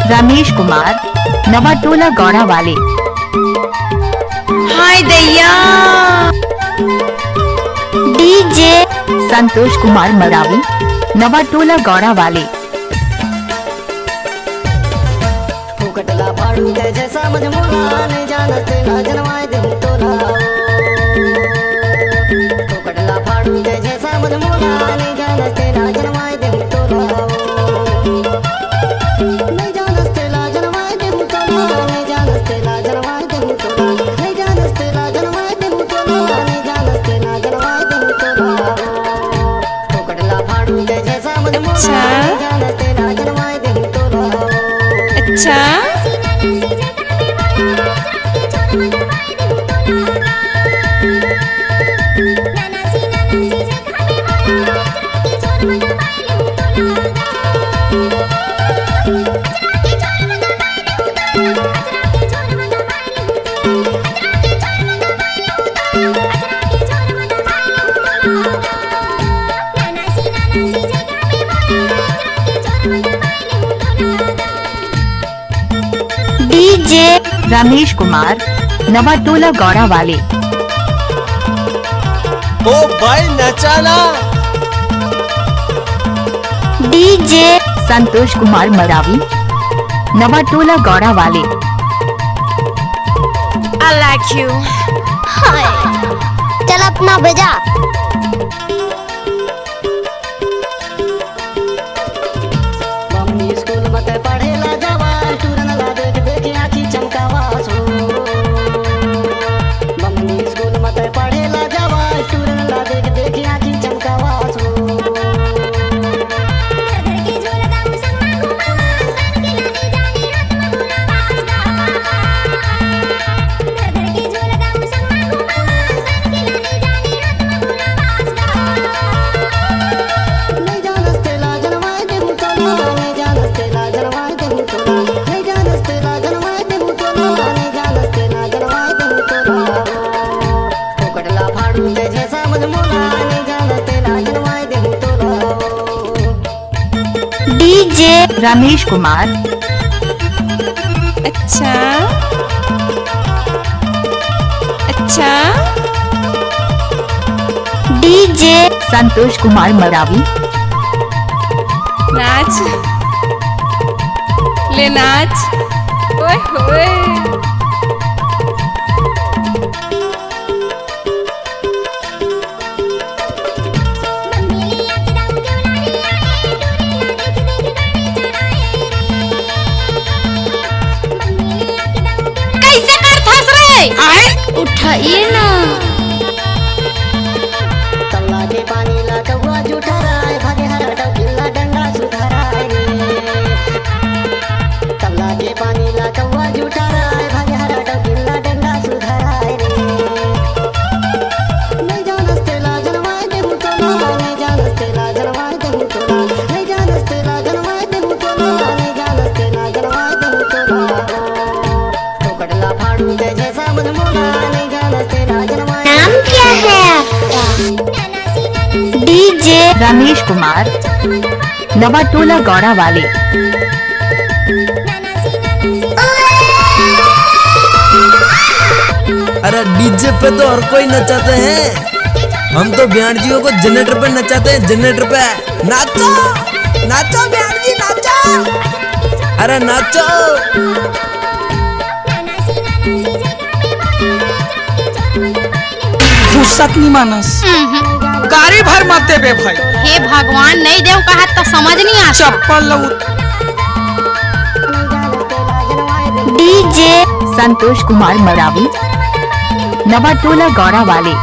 रमेश कुमार, नवाटोला गौड़ा वाले। हाय दैया। डीजे संतोष कुमार मरावी, नवाटोला गौड़ा वाले। फुकटला फाड़ू के जैसा मजमूला नहीं जानते ना जनवाए दे तोला। फुकटला फाड़ू के जैसा मजमूला नहीं जानते ना जनवाए दे तोला। नहीं जानते ला जनवाए दे तोला। नहीं जानते ला जनवाए दे तोला। नहीं जानते ला जनवाए दे तोला। नहीं जानते ला जनवाए दे तोला। फुकटला फाड़ू के जैसा मजमूला नहीं जानते ना जनवाए दे तोला। अच्छा डीजे रमेश कुमार, नवाटोला गौड़ा वाले। ओ भाई नचाना। डीजे संतोष कुमार मरावी, नवाटोला गौड़ा वाले। I like you। चल अपना भेजा। मम्मी स्कूल मत पढ़ेला जावा टूरन ला देख देख आँखी चमकावा सो। मम्मी स्कूल मत पढ़ेला जावा टूरन ला देख देख आँखी चमकावा सो। नहीं जानते ला जनवाए दे तोला। नहीं जानते ला जनवाए दे तोला। नहीं जानते ला जनवाए दे तोला। नहीं जानते ला जनवाए दे तोला। फुकटला फाड़ू के जैसा मजमूला नहीं जानते ला जनवाए दे तोला। डीजे रमेश कुमार, अच्छा अच्छा डीजे संतोष कुमार मरावी। नाच ले नाच। ओए होए कैसे कर फंस रे। आए उठाइए ना। तल्ला के पानी ला कौवा जूठा राय भागे हरा डौकिला डंडा सुधारा रे। तल्ला के पानी ला कौवा जूठा राय भागे हरा डौकिला डंडा सुधारा रे। नहीं जानते ला जनवाए दे तोला। नहीं जानते ला जनवाए दे तोला। नहीं जानते ला जनवाए दे तोला। नहीं जानते ला जनवाए दे तोला। फुकटला फाड़ू के जैसा मजमूला नहीं जानते ला जनवाए। नाम क्या है आपका? डीजे रमेश कुमार, नवाटोला गौड़ा वाले। अरे डीजे पे तो हर कोई नचाते हैं। हम तो ब्याण जियों को जनरेटर पे नचाते हैं। जनरेटर पे नाचो नाचो ब्याण जी नाचो। अरे नाचो। फुर्सत नहीं मानस गाड़ी भर मत दे बे भाई। हे भगवान नहीं देव कहा तो समझ नहीं आता। चप्पल डीजे संतोष कुमार मरावी, नवाटोला गौड़ा वाले।